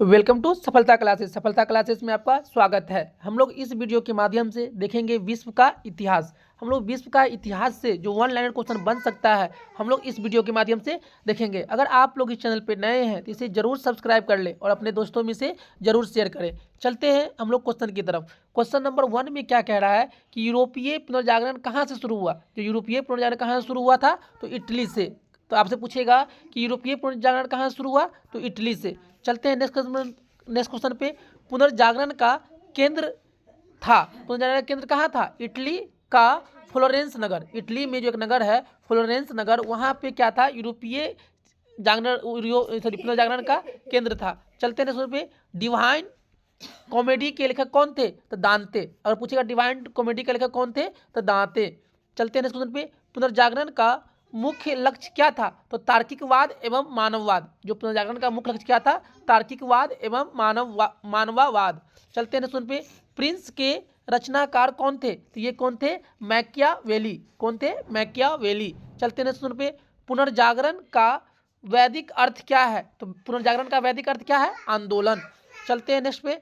Welcome to सफलता classes. सफलता classes में आपका स्वागत है। हम लोग इस वीडियो के माध्यम से देखेंगे विश्व का इतिहास। हम लोग विश्व का इतिहास से जो वन लाइनर क्वेश्चन बन सकता है हम लोग इस वीडियो के माध्यम से देखेंगे। अगर आप लोग इस चैनल पर नए हैं तो इसे जरूर सब्सक्राइब कर ले और अपने दोस्तों में से जरूर शेयर करें। चलते हैं हम लोग क्वेश्चन की तरफ। क्वेश्चन नंबर 1 में क्या कह रहा है कि यूरोपीय पुनर्जागरण कहाँ से शुरू हुआ। जो यूरोपीय पुनर्जागरण कहाँ से शुरू हुआ था तो इटली से। तो आपसे पूछेगा कि यूरोपीय पुनर्जागरण कहाँ से शुरू हुआ तो इटली से। चलते हैं नेक्स्ट क्वेश्चन पे। पुनर्जागरण का केंद्र था, पुनर्जागरण का केंद्र कहाँ था? इटली का फ्लोरेंस नगर। इटली में जो एक नगर है फ्लोरेंस नगर, वहाँ पे क्या था? यूरोपीय पुनर्जागरण का केंद्र था। चलते हैं नेक्स्ट क्वेश्चन पे। डिवाइन कॉमेडी के लेखक कौन थे? तो दांते। अगर पूछेगा डिवाइन कॉमेडी के लेखक कौन थे तो दांते। चलते हैं नेक्स्ट क्वेश्चन पे। पुनर्जागरण का मुख्य लक्ष्य क्या था? तो तार्किकवाद एवं मानववाद। जो पुनर्जागरण का मुख्य लक्ष्य क्या था? तार्किकवाद एवं मानववाद। चलते हैं नेक्स्ट क्वेश्चन पे। प्रिंस के रचनाकार कौन थे? तो ये कौन थे? मैकियावेली। कौन थे? मैकियावेली। चलते हैं नेक्स्ट क्वेश्चन पे। पुनर्जागरण का वैदिक अर्थ क्या है? तो पुनर्जागरण का वैदिक अर्थ क्या है? आंदोलन। चलते हैं नेक्स्ट पे।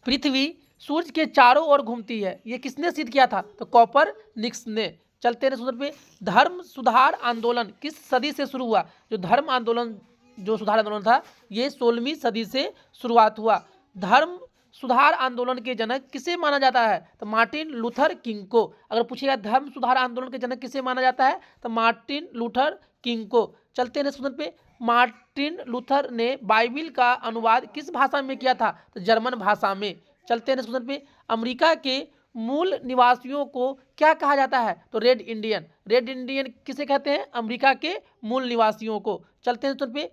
पृथ्वी सूर्य के चारों ओर घूमती है, ये किसने सिद्ध किया था? तो कोपरनिकस ने। चलते हैं सूत्र पे। धर्म सुधार आंदोलन किस सदी से शुरू हुआ? जो धर्म आंदोलन, जो सुधार आंदोलन था, ये 16वीं सदी से शुरुआत हुआ। धर्म सुधार आंदोलन के जनक किसे माना जाता है? तो मार्टिन लूथर किंग को। अगर पूछेगा धर्म सुधार आंदोलन के जनक किसे माना जाता है तो मार्टिन लूथर किंग को। चलते हैं सूत्र पे। मार्टिन लूथर ने बाइबिल का अनुवाद किस भाषा में किया था? तो जर्मन भाषा में। चलते हैं क्वेश्चन पे। अमेरिका के मूल निवासियों को क्या कहा जाता है? तो रेड इंडियन। रेड इंडियन किसे कहते हैं? अमेरिका के मूल निवासियों को। चलते हैं क्वेश्चन पे।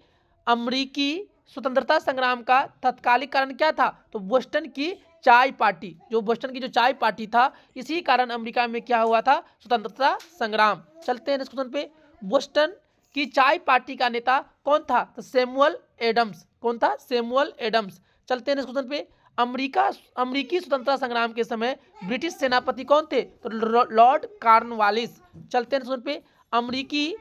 अमेरिकी स्वतंत्रता संग्राम का तत्कालिक कारण क्या था? तो बोस्टन की चाय पार्टी। जो बोस्टन की जो चाय पार्टी था, इसी कारण अमेरिका में क्या हुआ था? स्वतंत्रता संग्राम। चलते हैं क्वेश्चन पे। बोस्टन की चाय पार्टी का नेता कौन था? तो सैमुअल एडम्स। कौन था? Samuel Adams. चलते हैं क्वेश्चन पे। अमेरिकी स्वतंत्रता संग्राम के समय ब्रिटिश सेनापति कौन थे? तो लॉर्ड कॉर्नवालिस। चलते हैं क्वेश्चन पे। अमेरिकी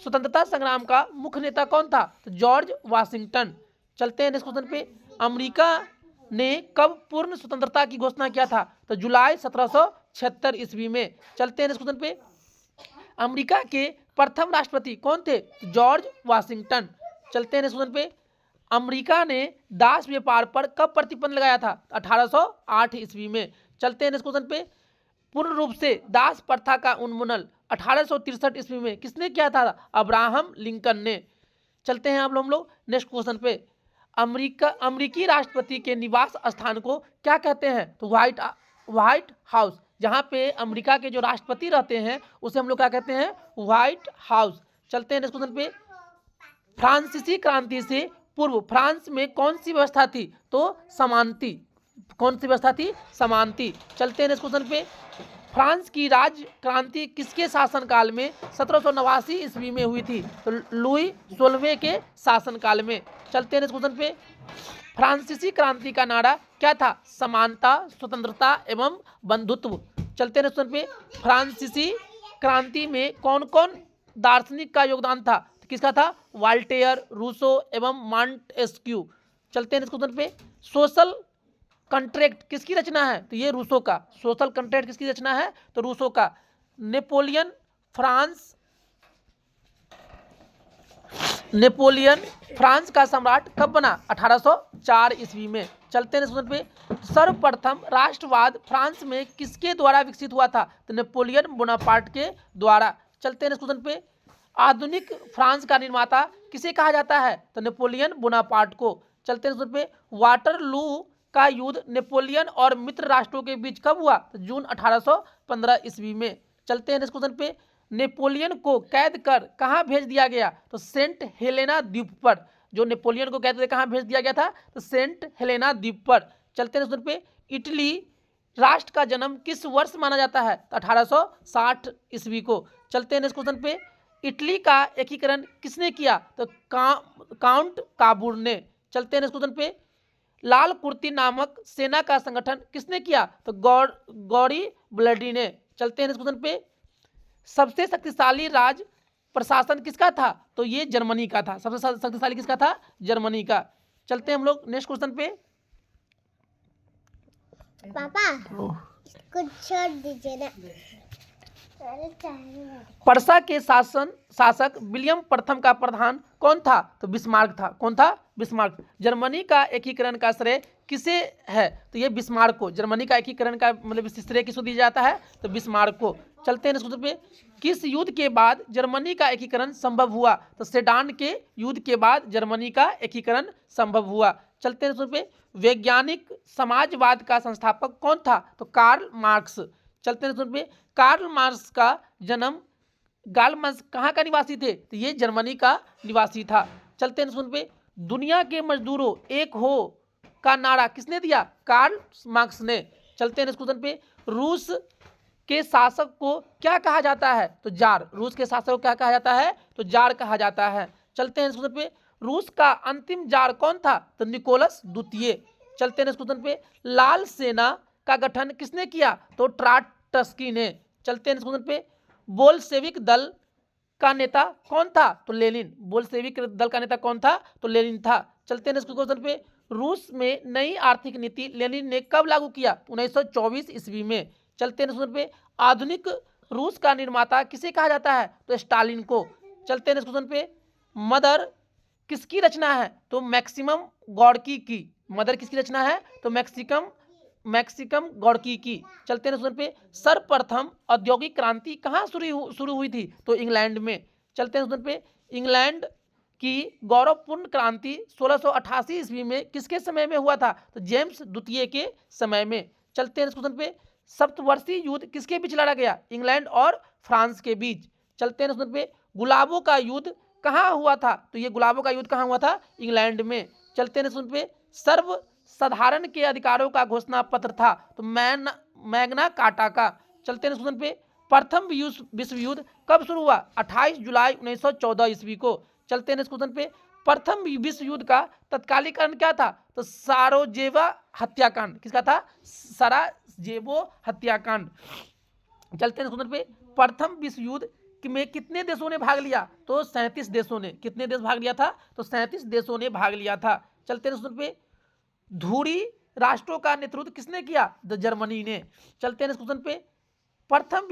स्वतंत्रता संग्राम का मुख्य नेता कौन था? तो जॉर्ज वाशिंगटन। चलते हैं नेक्स्ट क्वेश्चन पे। अमेरिका ने कब पूर्ण स्वतंत्रता की घोषणा किया था? तो जुलाई 1776 ईस्वी में। चलते हैं नेक्स्ट क्वेश्चन पे। अमेरिका के प्रथम राष्ट्रपति कौन थे? तो जॉर्ज वाशिंगटन। चलते हैं नेक्स्ट क्वेश्चन पे। अमेरिका ने दास व्यापार पर कब प्रतिबंध लगाया था? 1808 ईस्वी में। चलते हैं नेक्स्ट क्वेश्चन पे। पूर्ण रूप से दास प्रथा का उन्मूलन 1863 ईस्वी में किसने किया था? अब्राहम लिंकन ने। चलते हैं हम लोग नेक्स्ट क्वेश्चन पे। अमेरिकी राष्ट्रपति के निवास स्थान को क्या कहते हैं? तो व्हाइट हाउस। जहाँ पे अमेरिका के जो राष्ट्रपति रहते हैं उसे हम लोग क्या कहते हैं? White house. चलते हैं नेक्स्ट क्वेश्चन पे। फ्रांसीसी क्रांति से पूर्व फ्रांस में कौन सी व्यवस्था थी? तो समानती। कौन सी व्यवस्था थी? समानती। चलते हैं नेक्स्ट क्वेश्चन पे। फ्रांस की राज्य क्रांति किसके शासनकाल में 1789 ईस्वी में हुई थी? तो लुई 16वें के शासनकाल में। चलते हैं नेक्स्ट क्वेश्चन पे। फ्रांसीसी क्रांति का नारा क्या था? समानता, स्वतंत्रता एवं बंधुत्व। चलते हैं नेक्स्ट क्वेश्चन पे। फ्रांसीसी क्रांति में कौन कौन दार्शनिक का योगदान था? किसका था? वाल्टेयर, रूसो एवं मॉन्टेस्क्यू। चलते हैं नेक्स्ट क्वेश्चन पे। सोशल कॉन्ट्रैक्ट किसकी रचना है? तो ये रूसो का। सोशल कॉन्ट्रैक्ट किसकी रचना है? तो रूसो का। नेपोलियन फ्रांस का सम्राट कब बना? 1804 ईस्वी में। चलते हैं क्वेश्चन पे। सर्वप्रथम राष्ट्रवाद फ्रांस में किसके द्वारा विकसित हुआ था? तो नेपोलियन बोनापार्ट के द्वारा। चलते हैं क्वेश्चन पे। आधुनिक फ्रांस का निर्माता किसे कहा जाता है? तो नेपोलियन बोनापार्ट को। चलते हैं क्वेश्चन पे। वाटरलू का युद्ध नेपोलियन और मित्र राष्ट्रों के बीच कब हुआ? तो जून 1815 ईस्वी में। चलते हैं नेक्स्ट क्वेश्चन पे। नेपोलियन को कैद कर कहाँ भेज दिया गया? तो सेंट हेलेना द्वीप पर। जो नेपोलियन को कैद कर कहाँ भेज दिया गया था? तो सेंट हेलेना द्वीप पर। चलते हैं क्वेश्चन पे। इटली राष्ट्र का जन्म किस वर्ष माना जाता है? तो 1860 ईस्वी को। चलते हैं नेक्स्ट क्वेश्चन पे। इटली का एकीकरण किसने किया? तो काउंट काबूर ने। चलते हैं नेक्स्ट क्वेश्चन पे। लाल कुर्ती नामक सेना का संगठन किसने किया? तो गौरी ब्लडी ने। चलते हैं नेक्स्ट क्वेश्चन पे। सबसे शक्तिशाली राज प्रशासन किसका था? तो ये जर्मनी का था। सबसे शक्तिशाली किसका था? जर्मनी का। चलते हैं हम लोग नेक्स्ट क्वेश्चन पे। पापा कुछ छोड़ दीजिए ना। पर्सा के शासक विलियम प्रथम का प्रधान कौन था? तो बिस्मार्क था। कौन था? बिस्मार्क। जर्मनी का एकीकरण का श्रेय किसे है? तो ये बिस्मार्क को। जर्मनी का एकीकरण का मतलब श्रेय किसको दिया जाता है? तो बिस्मार्क को। चलते हैं नेक्स्ट पे। किस युद्ध के बाद जर्मनी का एकीकरण संभव हुआ? तो सेडान के युद्ध के बाद जर्मनी का एकीकरण संभव हुआ। चलते हैं पे। वैज्ञानिक समाजवाद का संस्थापक कौन था? तो कार्ल मार्क्स। चलते हैं पे। कार्ल मार्क्स का जन्म गालमस कहाँ का निवासी थे? तो ये जर्मनी का निवासी था। चलते हैं पे। दुनिया के मजदूरों एक हो का नारा किसने दिया? कार्ल मार्क्स ने। चलते हैं क्वेश्चन पे। रूस के शासक को क्या कहा जाता है? तो जार। रूस के शासक को क्या कहा जाता है? तो जार कहा जाता है। चलते हैं क्वेश्चन पे। रूस का अंतिम जार कौन था? तो निकोलस द्वितीय। चलते हैं क्वेश्चन पे। लाल सेना का गठन किसने किया? तो ट्राटस्की ने। चलते हैं क्वेश्चन पे। बोल्शेविक दल का नेता कौन था? तो लेनिन। बोल्शेविक दल का नेता कौन था? तो लेनिन था। चलते हैं क्वेश्चन पे। रूस में नई आर्थिक नीति लेनिन ने कब लागू किया? 1924 ईस्वी में। चलते हैं क्वेश्चन पे। आधुनिक रूस का निर्माता किसे कहा जाता है? तो स्टालिन को। चलते हैं क्वेश्चन पे। मदर किसकी रचना है? तो मैक्सिमम गॉर्की की। मदर किसकी रचना है? तो मैक्सिकम गॉर्की की। चलते हैं क्वेश्चन पे। सर्वप्रथम औद्योगिक क्रांति कहाँ शुरू हुई थी? तो इंग्लैंड में। चलते हैं क्वेश्चन पे। इंग्लैंड की गौरवपूर्ण क्रांति 1688 ईस्वी में किसके समय में हुआ था? तो जेम्स द्वितीय के समय में। चलते हैं क्वेश्चन पे। सप्तवर्षीय युद्ध किसके बीच लड़ा गया? इंग्लैंड और फ्रांस के बीच। चलते हैं क्वेश्चन पे। गुलाबों का युद्ध कहाँ हुआ था? तो ये गुलाबों का युद्ध कहाँ हुआ था? इंग्लैंड में। चलते हैं क्वेश्चन पे। सर्व साधारण के अधिकारों का घोषणा पत्र था? तो मैग्ना कार्टा का। चलते हैं क्वेश्चन पे। प्रथम विश्व युद्ध कब शुरू हुआ? 28 जुलाई 1914 ईस्वी को। चलते हैं क्वेश्चन पे। प्रथम विश्व युद्ध का तत्कालीन कारण क्या था? तो साराजेवो हत्याकांड। किसका था? साराजेवो हत्याकांड। चलते हैं क्वेश्चन पे। प्रथम विश्व युद्ध में कितने देशों ने भाग लिया? तो 37 देशों ने। कितने देश भाग लिया था? तो 37 देशों ने भाग लिया था। चलते हैं क्वेश्चन पे। धुरी राष्ट्रों का नेतृत्व किसने किया? तो जर्मनी ने। चलते हैं क्वेश्चन पे। प्रथम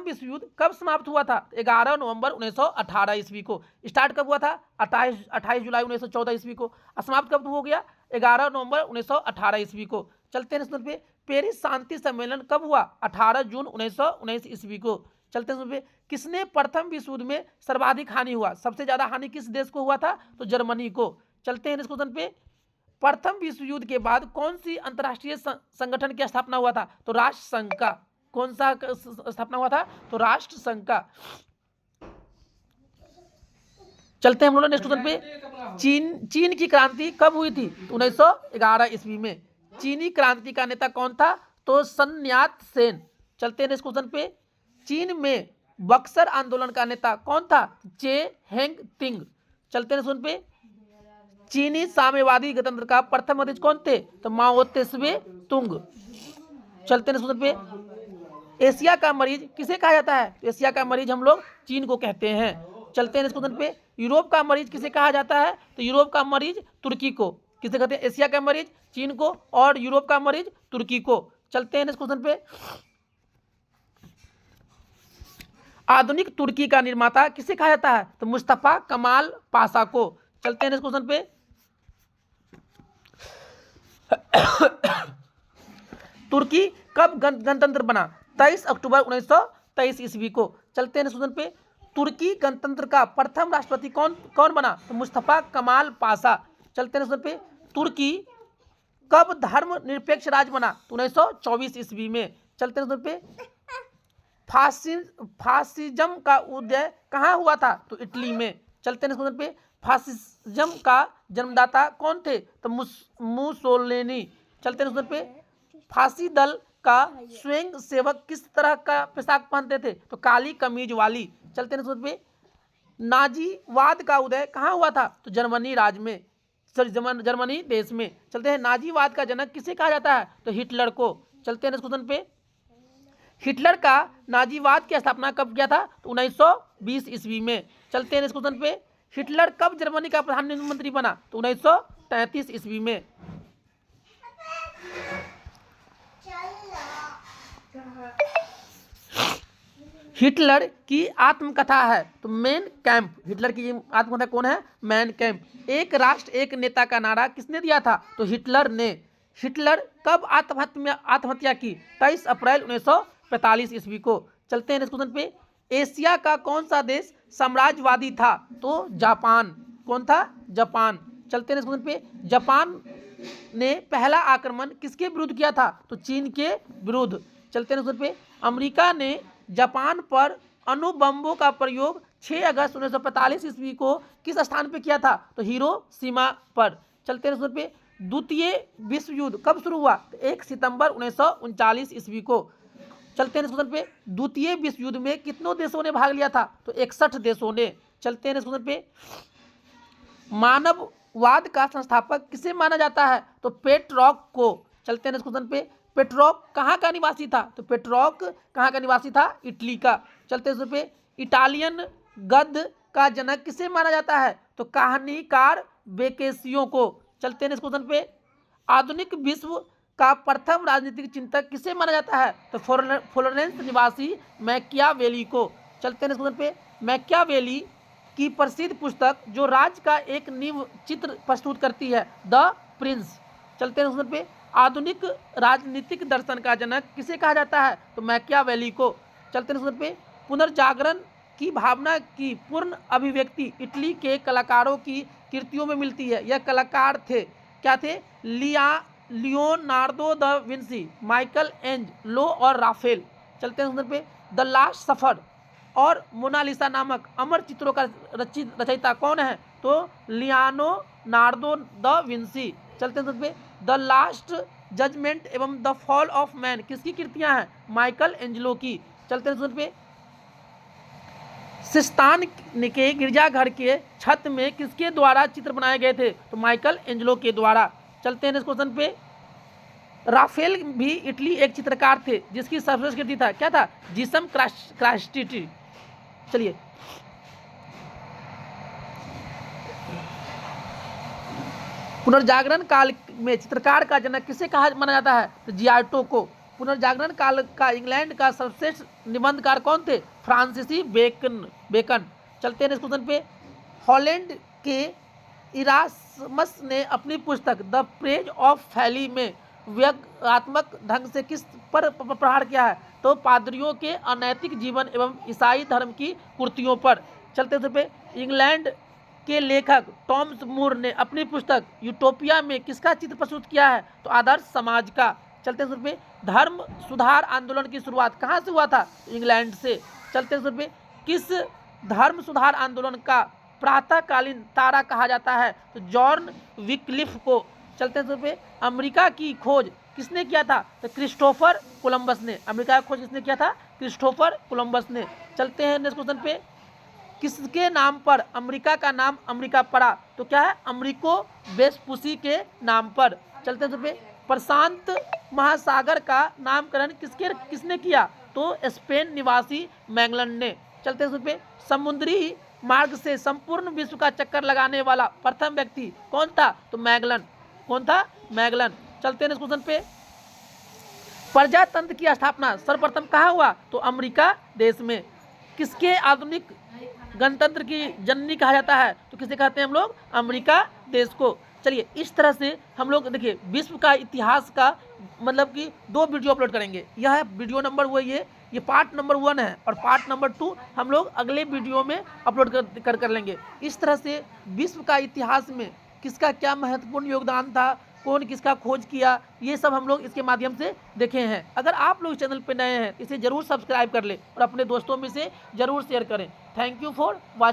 विश्व युद्ध कब समाप्त हुआ था? 11 नवंबर 1918 ईस्वी को। स्टार्ट कब हुआ था? 28 जुलाई 1914 ईस्वी को। समाप्त कब हो गया? 11 नवंबर 1918 ईस्वी को। चलते हैं पे। पेरिस शांति सम्मेलन कब हुआ? 18 जून 1919 ईस्वी को। चलते हैं पे। किसने प्रथम विश्व युद्ध में सर्वाधिक हानि हुआ? सबसे ज्यादा हानि किस देश को हुआ था? तो जर्मनी को। चलते हैं क्वेश्चन पे। प्रथम विश्व युद्ध के बाद कौन सी अंतरराष्ट्रीय संगठन की स्थापना हुआ था? तो राष्ट्र संघ का। कौन सा स्थापना हुआ था? तो राष्ट्र संघ का। चलते हैं हम लोग नेक्स्ट क्वेश्चन पे। चीन की क्रांति कब हुई थी? 1911 ईस्वी में। चीनी क्रांति का नेता कौन था? तो सन यात सेन। चलते हैं नेक्स्ट क्वेश्चन पे। चीन में बक्सर आंदोलन का नेता कौन था? चे हेंग तिंग। चलते हैं क्वेश्चन पे। चीनी साम्यवादी गणतंत्र का प्रथम अध्यक्ष कौन थे? तो माओ त्से तुंग। चलते हैं क्वेश्चन पे। एशिया का मरीज किसे कहा जाता है? एशिया का मरीज हम लोग चीन को कहते हैं। चलते हैं क्वेश्चन पे। यूरोप का मरीज किसे कहा जाता है? तो यूरोप का मरीज तुर्की को। किसे कहते हैं? एशिया का मरीज चीन को और यूरोप का मरीज तुर्की को। चलते हैं क्वेश्चन पे। आधुनिक तुर्की का निर्माता किसे कहा जाता है? तो मुस्तफा कमाल पाशा को। चलते हैं क्वेश्चन पे। तुर्की कब गणतंत्र बना? 23 अक्टूबर 1923 ईस्वी को। चलते हैं क्वेश्चन पे। तुर्की गणतंत्र का प्रथम राष्ट्रपति कौन बना? तो मुस्तफा कमाल पाशा। चलते हैं क्वेश्चन पे। तुर्की कब धर्मनिरपेक्ष राज्य बना? तो 1924 ईस्वी में। चलते हैं क्वेश्चन पे। फासिज्म का उदय कहाँ हुआ था? तो इटली में। चलते हैं क्वेश्चन पे। फासिज्म का जन्मदाता कौन थे? तो मुसोलिनी। चलते हैं क्वेश्चन पे। फांसी दल का स्वयं सेवक किस तरह का पोशाक पहनते थे? तो काली कमीज वाली। चलते हैं पे। नाजीवाद का उदय कहाँ हुआ था? तो जर्मनी राज्य में, जर्मनी देश में। चलते हैं। नाजीवाद का जनक किसे कहा जाता है? तो हिटलर को। चलते हैं क्वेश्चन पे। हिटलर का नाजीवाद की स्थापना कब किया था? तो 1920 ईस्वी में। चलते हैं क्वेश्चन पे। हिटलर कब जर्मनी का प्रधानमंत्री बना? तो 1933 ईस्वी में। हिटलर की आत्मकथा है तो मेन कैंप। हिटलर की आत्मकथा कौन है? Man camp. एक राष्ट्र एक नेता का नारा किसने दिया था? तो हिटलर ने। हिटलर कब आत्महत्या की? 23 अप्रैल 1945 ईस्वी को। चलते हैं नेक्स्ट क्वेश्चन पे। एशिया का कौन सा देश साम्राज्यवादी था? तो जापान। कौन था? जापान। चलते हैं नेक्स्ट क्वेश्चन पे। जापान ने पहला आक्रमण किसके विरुद्ध किया था? तो चीन के विरुद्ध। चलते हैं नेक्स्ट क्वेश्चन पे। अमेरिका ने जापान पर अणु बम्बों का प्रयोग 6 अगस्त 1945 ईस्वी को किस स्थान पे किया था? तो हिरोशिमा पर। चलते हैं पे। द्वितीय विश्व युद्ध कब शुरू हुआ? 1 सितंबर 1939 ईस्वी को। चलते हैं पे। द्वितीय विश्व युद्ध में कितनों देशों ने भाग लिया था? तो 61 देशों ने। चलते हैं पे। मानववाद का संस्थापक किसे माना जाता है? तो पेट्रोक को। चलते हैं पे। पेट्रोक कहाँ का निवासी था? तो पेट्रोक कहाँ का निवासी था? इटली का। चलते हैं पे। इटालियन गद्य का जनक किसे माना जाता है? तो कहानीकार बेकेसियो को। चलते हैं इस क्वेश्चन पे। आधुनिक विश्व का प्रथम राजनीतिक चिंतक किसे माना जाता है? तो फ्लोरेंस निवासी मैकियावेली को। चलते हैं इस क्वेश्चन पे। मैकियावेली की प्रसिद्ध पुस्तक जो राज्य का एक नींव चित्र प्रस्तुत करती है, द प्रिंस। चलते हैं क्वेश्चन पे। आधुनिक राजनीतिक दर्शन का जनक किसे कहा जाता है? तो मैकियावेली को। चलते हैं क्वेश्चन पे। पुनर्जागरण की भावना की पूर्ण अभिव्यक्ति इटली के कलाकारों की कृतियों में मिलती है। यह कलाकार थे, क्या थे? Leonardo da Vinci, Michael Angelo और राफेल। चलते हैं क्वेश्चन पे। द लास्ट सफर और मोनालिसा नामक अमर चित्रों का रचयिता कौन है? तो लियोनार्डो द विंसी। चलते हैं पे। द लास्ट जजमेंट एवं द फॉल ऑफ मैन किसकी कृतियां हैं? माइकल एंजेलो की। चलते हैं पे। सिस्तान के गिरजाघर के छत में किसके द्वारा चित्र बनाए गए थे? तो माइकल एंजेलो के द्वारा। चलते हैं इस क्वेश्चन पे। राफेल भी इटली एक चित्रकार थे जिसकी सर्वश्रेष्ठ कृति था, क्या था? जीसम क्रास्टिटी। चलिए, पुनर्जागरण काल में चित्रकार का जनक किसे कहा माना जाता है? तो जियार्टो को। पुनर्जागरण काल का इंग्लैंड का सर्वश्रेष्ठ निबंधकार कौन थे? फ्रांसीसी बेकन। चलते हैं इस क्वेश्चन पे। हॉलैंड के इरासमस ने अपनी पुस्तक द प्रेज ऑफ फैली में व्यंग्यात्मक ढंग से किस पर प्रहार किया है? तो पादरियों के अनैतिक जीवन एवं ईसाई धर्म की कुर्तियों पर। चलते हैं पे। इंग्लैंड के लेखक टॉमस मूर ने अपनी पुस्तक यूटोपिया में किसका चित्र प्रस्तुत किया है? तो आदर्श समाज का। चलते हैं पे। धर्म सुधार आंदोलन की शुरुआत कहाँ से हुआ था? इंग्लैंड से। चलते हैं पे। किस धर्म सुधार आंदोलन का प्रातःकालीन तारा कहा जाता है? तो जॉन विक्लिफ को। चलते हैं पे। अमेरिका की खोज किसने किया था? तो क्रिस्टोफर कोलंबस ने। अमेरिका की खोज किसने किया था? क्रिस्टोफर कोलंबस ने। चलते हैं नेक्स्ट क्वेश्चन पे। किसके नाम पर अमेरिका का नाम अमेरिका पड़ा? तो क्या है? अमेरिको वेस्पुसी के नाम पर। चलते हैं पे। प्रशांत महासागर का नामकरण किसने किया? तो स्पेन निवासी मैगलन ने। चलते हैं पे। समुद्री मार्ग से संपूर्ण विश्व का चक्कर लगाने वाला प्रथम व्यक्ति कौन था? तो मैगलन। कौन था? मैगलन। चलते हैं इस क्वेश्चन पे। प्रजातंत्र की स्थापना सर्वप्रथम कहाँ हुआ? तो अमेरिका देश में। किसके आधुनिक गणतंत्र की जननी कहा जाता है? तो किसे कहते हैं हम लोग? अमेरिका देश को। चलिए, इस तरह से हम लोग देखिए विश्व का इतिहास का मतलब कि 2 वीडियो अपलोड करेंगे। यह है वीडियो नंबर वो ये पार्ट नंबर 1 है और पार्ट नंबर 2 हम लोग अगले वीडियो में अपलोड कर लेंगे। इस तरह से विश्व का इतिहास में किसका क्या महत्वपूर्ण योगदान था, कौन किसका खोज किया, ये सब हम लोग इसके माध्यम से देखे हैं। अगर आप लोग चैनल पे नए हैं इसे जरूर सब्सक्राइब कर ले और अपने दोस्तों में से जरूर शेयर करें। Thank you for watching.